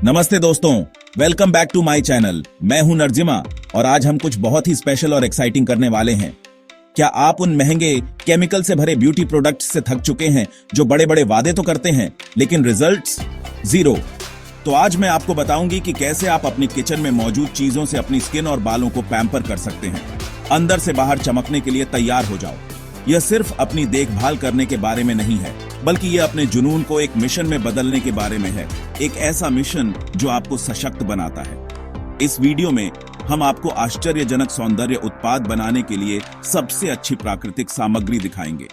नमस्ते दोस्तों, welcome back to my channel. मैं हूं नरजिमा और आज हम कुछ बहुत ही स्पेशल और एक्साइटिंग करने वाले हैं। क्या आप उन महंगे केमिकल से भरे ब्यूटी प्रोडक्ट्स से थक चुके हैं जो बड़े बड़े वादे तो करते हैं लेकिन रिजल्ट्स जीरो? तो आज मैं आपको बताऊंगी कि कैसे आप अपनी किचन में मौजूद चीजों से अपनी स्किन और बालों को पैम्पर कर सकते हैं, अंदर से बाहर चमकने के लिए तैयार हो जाओ। यह सिर्फ अपनी देखभाल करने के बारे में नहीं है, बल्कि यह अपने जुनून को एक मिशन में बदलने के बारे में है। एक ऐसा मिशन जो आपको सशक्त बनाता है। इस वीडियो में हम आपको आश्चर्यजनक सौंदर्य उत्पाद बनाने के लिए सबसे अच्छी प्राकृतिक सामग्री दिखाएंगे।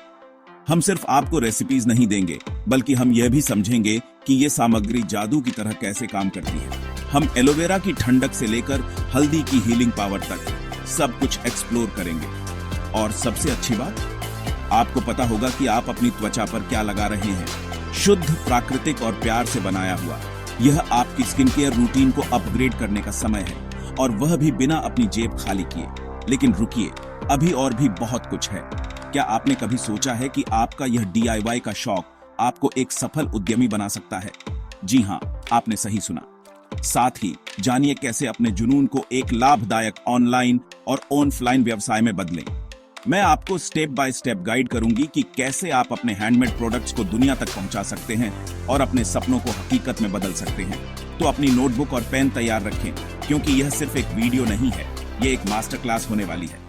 हम सिर्फ आपको रेसिपीज नहीं देंगे, बल्कि हम यह भी समझेंगे कि यह सामग्री जादू की तरह कैसे काम करती है। हम एलोवेरा की ठंडक से लेकर हल्दी की हीलिंग पावर तक सब कुछ एक्सप्लोर करेंगे। और सबसे अच्छी बात, आपको पता होगा कि आप अपनी त्वचा पर क्या लगा रहे हैं। शुद्ध, प्राकृतिक और प्यार से बनाया हुआ। यह आपकी स्किन केयर रूटीन को अपग्रेड करने का समय है, और वह भी बिना अपनी जेब खाली किए। लेकिन रुकिए, अभी और भी बहुत कुछ है। क्या आपने कभी सोचा है कि आपका यह DIY का शौक आपको एक सफल उद्यमी बना सकता है? जी हाँ, आपने सही सुना। साथ ही जानिए कैसे अपने जुनून को एक लाभदायक ऑनलाइन और ऑफलाइन व्यवसाय में बदलें। मैं आपको स्टेप बाय स्टेप गाइड करूंगी कि कैसे आप अपने हैंडमेड प्रोडक्ट्स को दुनिया तक पहुंचा सकते हैं और अपने सपनों को हकीकत में बदल सकते हैं। तो अपनी नोटबुक और पेन तैयार रखें, क्योंकि यह सिर्फ एक वीडियो नहीं है, यह एक मास्टर क्लास होने वाली है।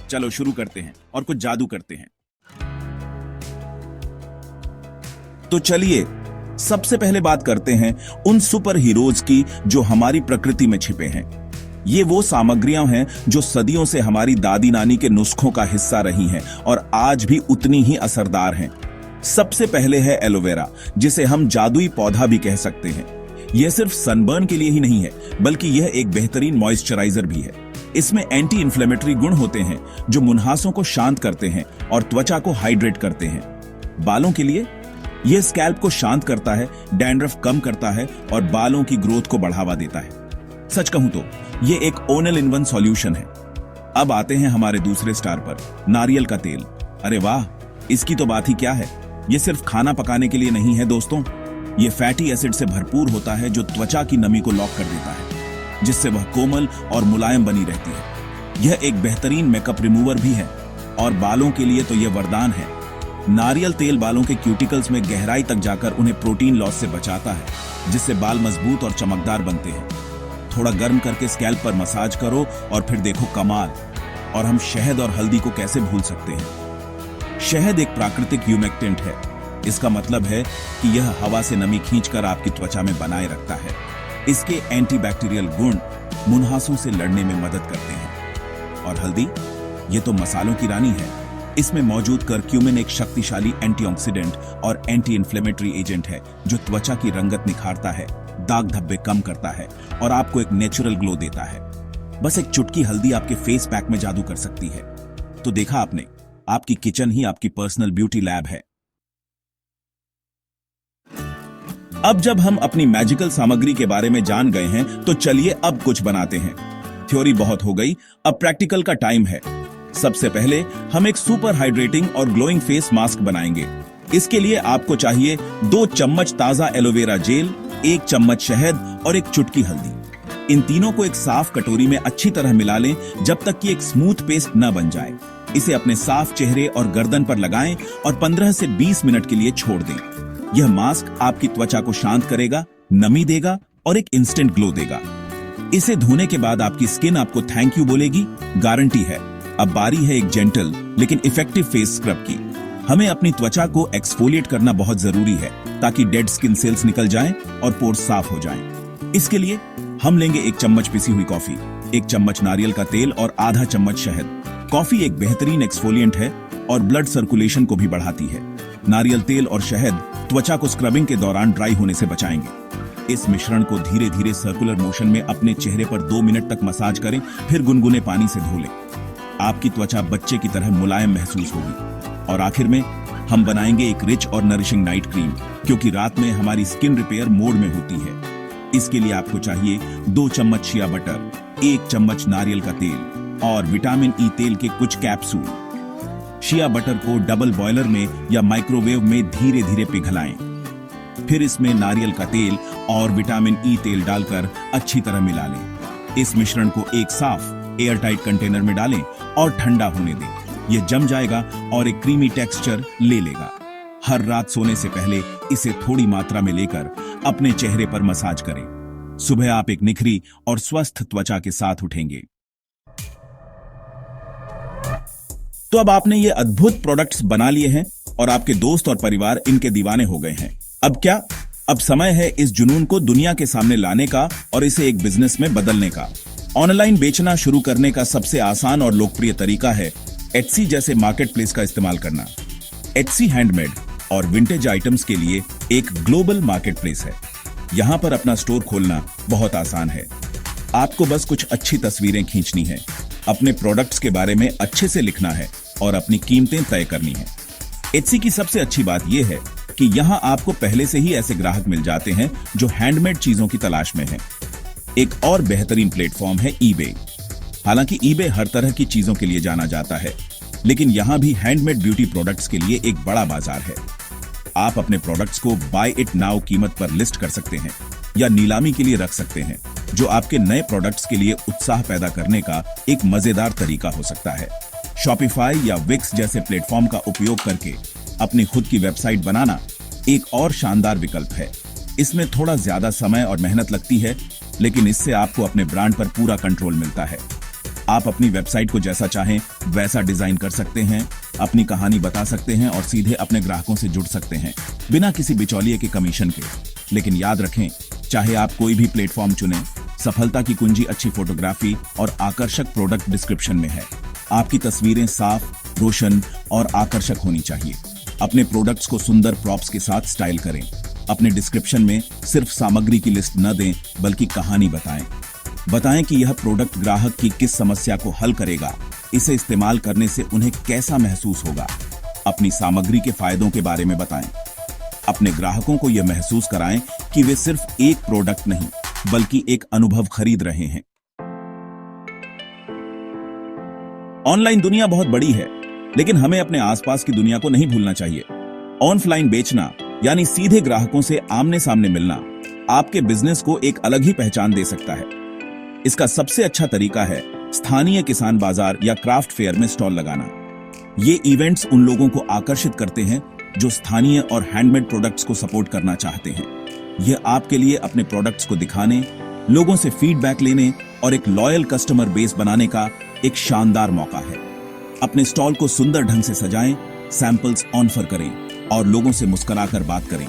चलो शुरू करते हैं और कुछ जादू करते हैं। तो चलिए सबसे पहले बात करते हैं उन सुपर हीरोज की जो हमारी प्रकृति में छिपे हैं। ये वो सामग्रियां हैं जो सदियों से हमारी दादी नानी के नुस्खों का हिस्सा रही हैं और आज भी उतनी ही असरदार हैं। सबसे पहले है एलोवेरा, जिसे हम जादुई पौधा भी कह सकते हैं। यह सिर्फ सनबर्न के लिए ही नहीं है, बल्कि यह एक बेहतरीन मॉइस्चराइजर भी है। इसमें एंटी इन्फ्लेमेटरी गुण होते हैं जो मुंहासों को शांत करते हैं और त्वचा को हाइड्रेट करते हैं। बालों के लिए यह स्कैल्प को शांत करता है, डैंड्रफ कम करता है और बालों की ग्रोथ को बढ़ावा देता है। सच कहूं तो यह एक ऑल इन वन सॉल्यूशन है। अब आते हैं हमारे दूसरे स्टार पर, नारियल का तेल। अरे वाह, इसकी तो बात ही क्या है। यह सिर्फ खाना पकाने के लिए नहीं है दोस्तों, यह फैटी एसिड से भरपूर होता है जो त्वचा की नमी को लॉक कर देता है, जिससे वह कोमल और मुलायम बनी रहती है। यह एक बेहतरीन मेकअप रिमूवर भी है और बालों के लिए तो यह वरदान है। नारियल तेल बालों के क्यूटिकल्स में गहराई तक जाकर उन्हें प्रोटीन लॉस से बचाता है, जिससे बाल मजबूत और चमकदार बनते हैं। थोड़ा गर्म करके स्कैल्प पर मसाज करो और फिर देखो कमाल। और हम शहद और हल्दी को कैसे भूल सकते हैं। शहद एक प्राकृतिक ह्यूमेक्टेंट है। इसका मतलब है कि यह हवा से नमी खींचकर आपकी त्वचा में बनाए रखता है। इसके एंटीबैक्टीरियल गुण मुंहासों से लड़ने में मदद करते हैं। और हल्दी, यह तो मसालों की रानी है। इसमें मौजूद करक्यूमिन एक शक्तिशाली एंटीऑक्सीडेंट और एंटी इन्फ्लेमेटरी एजेंट है जो त्वचा की रंगत निखारता है, दाग धब्बे कम करता है और आपको एक नेचुरल ग्लो देता है। बस एक चुटकी हल्दी आपके फेस पैक में जादू कर सकती है। तो देखा आपने, आपकी किचन ही आपकी पर्सनल ब्यूटी लैब है। अब जब हम अपनी मैजिकल सामग्री के बारे में जान गए हैं, तो चलिए अब कुछ बनाते हैं। थ्योरी बहुत हो गई, अब प्रैक्टिकल का टाइम है। सबसे पहले हम एक सुपर हाइड्रेटिंग और ग्लोइंग फेस मास्क बनाएंगे। इसके लिए आपको चाहिए 2 चम्मच ताजा एलोवेरा जेल, 1 चम्मच शहद और 1 चुटकी हल्दी। इन तीनों को एक साफ कटोरी में अच्छी तरह मिला लें जब तक कि एक स्मूथ पेस्ट न बन जाए। इसे अपने साफ चेहरे और गर्दन पर लगाएं और 15 से 20 मिनट के लिए छोड़ दें। यह मास्क आपकी त्वचा को शांत करेगा, नमी देगा और एक इंस्टेंट ग्लो देगा। इसे धोने के बाद आपकी स्किन आपको थैंक यू बोलेगी, गारंटी है। अब बारी है एक जेंटल लेकिन इफेक्टिव फेस स्क्रब की। हमें अपनी त्वचा को एक्सफोलिएट करना बहुत जरूरी है ताकि डेड स्किन सेल्स निकल जाएं और पोर्स साफ हो जाएं। इसके लिए हम लेंगे 1 चम्मच पिसी हुई कॉफी, 1 चम्मच नारियल का तेल और आधा चम्मच शहद। कॉफी एक बेहतरीन एक्सफोलिएंट है और ब्लड सर्कुलेशन को भी बढ़ाती है। नारियल तेल और शहद त्वचा को स्क्रबिंग के दौरान ड्राई होने से बचाएंगे। इस मिश्रण को धीरे धीरे सर्कुलर मोशन में अपने चेहरे पर 2 मिनट तक मसाज करें, फिर गुनगुने पानी से धो लें। आपकी त्वचा बच्चे की तरह मुलायम महसूस होगी। और आखिर में हम बनाएंगे एक रिच और नरिशिंग नाइट क्रीम, क्योंकि रात में हमारी स्किन रिपेयर मोड में होती है। इसके लिए आपको चाहिए 2 चम्मच शिया बटर, 1 चम्मच नारियल का तेल और विटामिन ई तेल के कुछ कैप्सूल। शिया बटर को डबल बॉयलर में या माइक्रोवेव में धीरे धीरे पिघलाएं। फिर इसमें नारियल का तेल और विटामिन ई तेल डालकर अच्छी तरह मिला लें। इस मिश्रण को एक साफ एयरटाइट कंटेनर में डालें और ठंडा होने दें। यह जम जाएगा और एक क्रीमी टेक्सचर ले लेगा। हर रात सोने से पहले इसे थोड़ी मात्रा में लेकर अपने चेहरे पर मसाज करें। सुबह आप एक निखरी और स्वस्थ त्वचा के साथ उठेंगे। तो अब आपने ये अद्भुत प्रोडक्ट्स बना लिए हैं और आपके दोस्त और परिवार इनके दीवाने हो गए हैं। अब क्या? अब समय है इस जुनून को दुनिया के सामने लाने का और इसे एक बिजनेस में बदलने का। ऑनलाइन बेचना शुरू करने का सबसे आसान और लोकप्रिय तरीका है एटसी जैसे मार्केटप्लेस का इस्तेमाल करना। एटसी हैंडमेड और विंटेज आइटम्स के लिए एक ग्लोबल मार्केटप्लेस है। यहां पर अपना स्टोर खोलना बहुत आसान है। आपको बस कुछ अच्छी तस्वीरें खींचनी है, अपने प्रोडक्ट्स के बारे में अच्छे से लिखना है और अपनी कीमतें तय करनी है। एटसी की सबसे अच्छी बात यह है कि यहां आपको पहले से ही ऐसे ग्राहक मिल जाते हैं जो हैंडमेड चीजों की तलाश में हैं। एक और बेहतरीन प्लेटफॉर्म है ईबे। हालांकि ईबे हर तरह की चीजों के लिए जाना जाता है, लेकिन यहां भी हैंडमेड ब्यूटी प्रोडक्ट्स के लिए एक बड़ा बाजार है। आप अपने प्रोडक्ट्स को बाय इट नाउ कीमत पर लिस्ट कर सकते हैं या नीलामी के लिए रख सकते हैं, जो आपके नए प्रोडक्ट्स के लिए उत्साह पैदा करने का एक मजेदार तरीका हो सकता है। शॉपिफाई या विक्स जैसे प्लेटफॉर्म का उपयोग करके अपनी खुद की वेबसाइट बनाना एक और शानदार विकल्प है। इसमें थोड़ा ज्यादा समय और मेहनत लगती है, लेकिन इससे आपको अपने ब्रांड पर पूरा कंट्रोल मिलता है। आप अपनी वेबसाइट को जैसा चाहें वैसा डिजाइन कर सकते हैं, अपनी कहानी बता सकते हैं और सीधे अपने ग्राहकों से जुड़ सकते हैं बिना किसी बिचौलिए के कमीशन के। लेकिन याद रखें, चाहे आप कोई भी प्लेटफॉर्म चुनें, सफलता की कुंजी अच्छी फोटोग्राफी और आकर्षक प्रोडक्ट डिस्क्रिप्शन में है। आपकी तस्वीरें साफ, रोशन और आकर्षक होनी चाहिए। अपने प्रोडक्ट्स को सुंदर प्रॉप्स के साथ स्टाइल करें। अपने डिस्क्रिप्शन में सिर्फ सामग्री की लिस्ट न दें, बल्कि कहानी बताएं कि यह प्रोडक्ट ग्राहक की किस समस्या को हल करेगा, इसे इस्तेमाल करने से उन्हें कैसा महसूस होगा। अपनी सामग्री के फायदों के बारे में बताएं। अपने ग्राहकों को यह महसूस कराएं कि वे सिर्फ एक प्रोडक्ट नहीं, बल्कि एक अनुभव खरीद रहे हैं। ऑनलाइन दुनिया बहुत बड़ी है, लेकिन हमें अपने आसपास की दुनिया को नहीं भूलना चाहिए। ऑनलाइन बेचना यानी सीधे ग्राहकों से आमने सामने मिलना आपके बिजनेस को एक अलग ही पहचान दे सकता है। इसका सबसे अच्छा तरीका है स्थानीय किसान बाजार या क्राफ्ट फेयर में स्टॉल लगाना। ये इवेंट्स उन लोगों को आकर्षित करते हैं जो स्थानीय और हैंडमेड प्रोडक्ट्स को सपोर्ट करना चाहते हैं। यह आपके लिए अपने प्रोडक्ट्स को दिखाने, लोगों से फीडबैक लेने और एक लॉयल कस्टमर बेस बनाने का एक शानदार मौका है। अपने स्टॉल को सुंदर ढंग से सजाएं, सैंपल्स ऑफर करें और लोगों से मुस्कुराकर बात करें।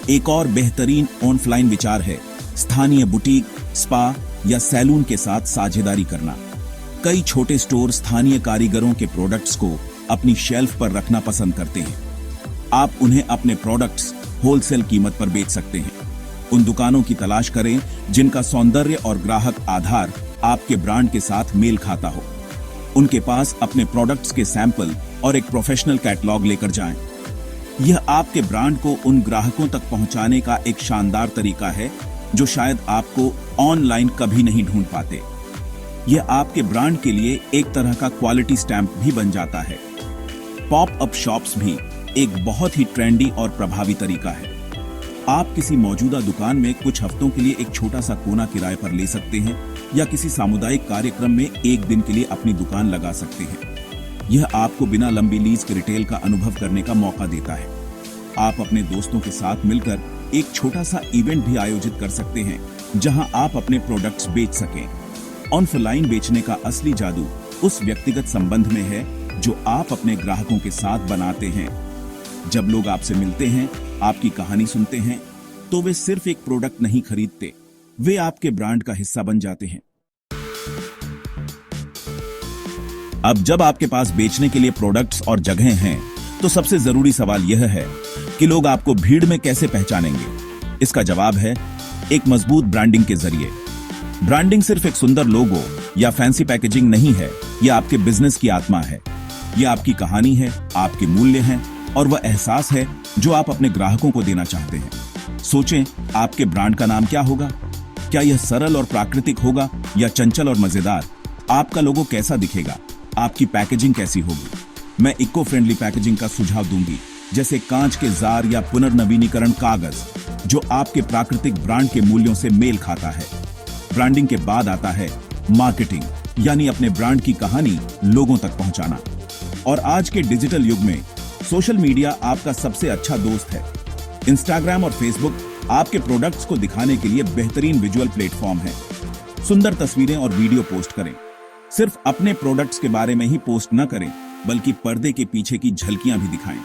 एक और बेहतरीन ऑनलाइन विचार है स्थानीय बुटीक, स्पा या सैलून के साथ साझेदारी करना। कई छोटे स्टोर स्थानीय कारीगरों के प्रोडक्ट्स को अपनी शेल्फ पर रखना पसंद करते हैं। आप उन्हें अपने प्रोडक्ट्स होलसेल कीमत पर बेच सकते हैं। उन दुकानों की तलाश करें जिनका सौंदर्य और ग्राहक आधार आपके ब्रांड के साथ मेल खाता हो। उनके पास अपने प्रोडक्ट्स के सैंपल और एक प्रोफेशनल कैटलॉग लेकर जाएं। यह आपके ब्रांड को उन ग्राहकों तक पहुंचाने का एक शानदार तरीका है जो शायद आपको ऑनलाइन कभी नहीं ढूंढ पाते। यह आपके ब्रांड के लिए एक तरह का क्वालिटी स्टैंप भी बन जाता है। पॉप अप शॉप्स भी एक बहुत ही ट्रेंडी और प्रभावी तरीका है। आप किसी मौजूदा दुकान में कुछ हफ्तों के लिए एक छोटा सा कोना किराए पर ले सकते हैं या किसी सामुदायिक कार्यक्रम में एक दिन के लिए अपनी दुकान लगा सकते हैं। यह आपको बिना लंबी लीज के रिटेल का अनुभव करने का मौका देता है। आप अपने दोस्तों के साथ मिलकर एक छोटा सा इवेंट भी आयोजित कर सकते हैं जहां आप अपने प्रोडक्ट्स बेच सकें। ऑनलाइन बेचने का असली जादू उस व्यक्तिगत संबंध में है जो आप अपने ग्राहकों के साथ बनाते हैं। जब लोग आपसे मिलते हैं, आपकी कहानी सुनते हैं, तो वे सिर्फ एक प्रोडक्ट नहीं खरीदते, वे आपके ब्रांड का हिस्सा बन जाते हैं। अब जब आपके पास बेचने के लिए प्रोडक्ट्स और जगह हैं, तो सबसे जरूरी सवाल यह है कि लोग आपको भीड़ में कैसे पहचानेंगे। इसका जवाब है एक मजबूत ब्रांडिंग के जरिए। ब्रांडिंग सिर्फ एक सुंदर लोगो या फैंसी पैकेजिंग नहीं है, यह आपके बिजनेस की आत्मा है। यह आपकी कहानी है, आपके मूल्य हैं और वह एहसास है जो आप अपने ग्राहकों को देना चाहते हैं। सोचें, आपके ब्रांड का नाम क्या होगा? क्या यह सरल और प्राकृतिक होगा या चंचल और मजेदार? आपका लोगो कैसा दिखेगा? आपकी पैकेजिंग कैसी होगी? मैं इको फ्रेंडली पैकेजिंग का सुझाव दूंगी, जैसे कांच के जार या पुनर्नवीनीकरण कागज। जो आपके प्राकृतिक ब्रांड के मूल्यों से मेल खाता है। ब्रांडिंग के बाद आता है मार्केटिंग, यानी अपने ब्रांड की कहानी लोगों तक पहुंचाना। और आज के डिजिटल युग में सोशल मीडिया आपका सबसे अच्छा दोस्त है। इंस्टाग्राम और फेसबुक आपके प्रोडक्ट्स को दिखाने के लिए बेहतरीन विजुअल प्लेटफॉर्म है। सुंदर तस्वीरें और वीडियो पोस्ट करें। सिर्फ अपने प्रोडक्ट्स के बारे में ही पोस्ट न करें, बल्कि पर्दे के पीछे की झलकियां भी दिखाएं।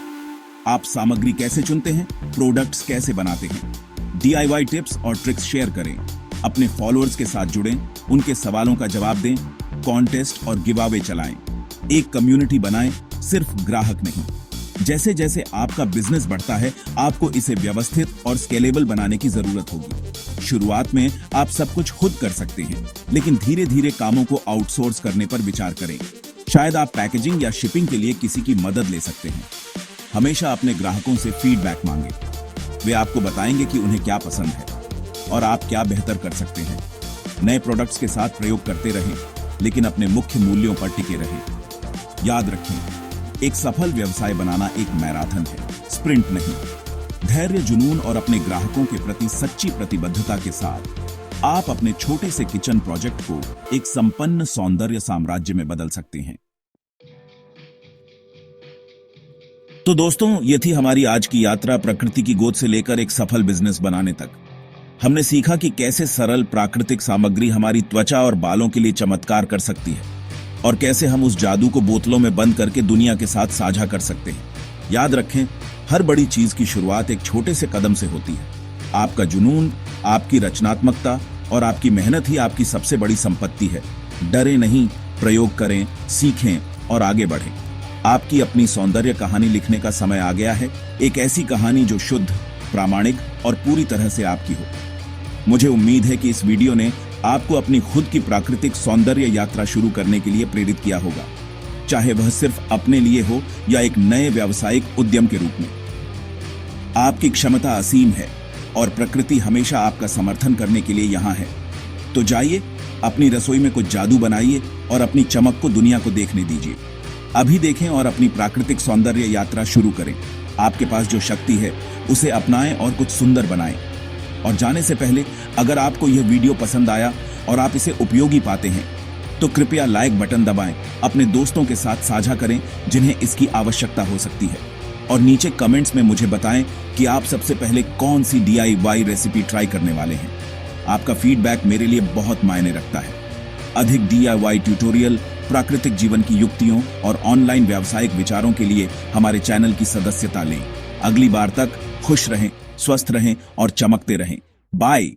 आप सामग्री कैसे चुनते हैं, प्रोडक्ट्स कैसे बनाते हैं, DIY टिप्स और ट्रिक्स शेयर करें। अपने फॉलोअर्स के साथ जुड़ें, उनके सवालों का जवाब दें, कॉन्टेस्ट और गिव अवे चलाएं। एक कम्युनिटी बनाएं, सिर्फ ग्राहक नहीं। जैसे जैसे आपका बिजनेस बढ़ता है, आपको इसे व्यवस्थित और स्केलेबल बनाने की जरूरत होगी। शुरुआत में आप सब कुछ खुद कर सकते हैं, लेकिन धीरे धीरे कामों को आउटसोर्स करने पर विचार करें। शायद आप पैकेजिंग या शिपिंग के लिए किसी की मदद ले सकते हैं। हमेशा अपने ग्राहकों से फीडबैक मांगें। वे आपको बताएंगे कि उन्हें क्या पसंद है और आप क्या बेहतर कर सकते हैं। नए प्रोडक्ट्स के साथ प्रयोग करते रहें, लेकिन अपने मुख्य मूल्यों पर टिके रहें। याद रखें, एक सफल व्यवसाय बनाना एक मैराथन है, स्प्रिंट नहीं। धैर्य, जुनून और अपने ग्राहकों के प्रति सच्ची प्रतिबद्धता के साथ आप अपने छोटे से किचन प्रोजेक्ट को एक संपन्न सौंदर्य साम्राज्य में बदल सकते हैं। तो दोस्तों, ये थी हमारी आज की यात्रा प्रकृति की गोद से लेकर एक सफल बिजनेस बनाने तक। हमने सीखा कि कैसे सरल प्राकृतिक सामग्री हमारी त्वचा और बालों के लिए चमत्कार कर सकती है, और कैसे हम उस जादू को बोतलों में बंद करके दुनिया के साथ साझा कर सकते हैं। याद रखें, हर बड़ी चीज की शुरुआत एक छोटे से कदम से होती है। आपका जुनून, आपकी रचनात्मकता और आपकी मेहनत ही आपकी सबसे बड़ी संपत्ति है। डरे नहीं, प्रयोग करें, सीखें और आगे बढ़ें। आपकी अपनी सौंदर्य कहानी लिखने का समय आ गया है। एक ऐसी कहानी जो शुद्ध, प्रामाणिक और पूरी तरह से आपकी हो। मुझे उम्मीद है कि इस वीडियो ने आपको अपनी खुद की प्राकृतिक सौंदर्य यात्रा शुरू करने के लिए प्रेरित किया होगा, चाहे वह सिर्फ अपने लिए हो या एक नए व्यावसायिक उद्यम के रूप में। आपकी क्षमता असीम है और प्रकृति हमेशा आपका समर्थन करने के लिए यहाँ है। तो जाइए, अपनी रसोई में कुछ जादू बनाइए और अपनी चमक को दुनिया को देखने दीजिए। अभी देखें और अपनी प्राकृतिक सौंदर्य यात्रा शुरू करें। आपके पास जो शक्ति है, उसे अपनाएं और कुछ सुंदर बनाएं। और जाने से पहले, अगर आपको यह वीडियो पसंद आया और आप इसे उपयोगी पाते हैं, तो कृपया लाइक बटन दबाएं, अपने दोस्तों के साथ साझा करें जिन्हें इसकी आवश्यकता हो सकती है, और नीचे कमेंट्स में मुझे बताएं कि आप सबसे पहले कौन सी DIY रेसिपी ट्राई करने वाले हैं। आपका फीडबैक मेरे लिए बहुत मायने रखता है। अधिक DIY ट्यूटोरियल, प्राकृतिक जीवन की युक्तियों और ऑनलाइन व्यावसायिक विचारों के लिए हमारे चैनल की सदस्यता लें। अगली बार तक खुश रहें, स्वस्थ रहें और चमकते रहें। बाय।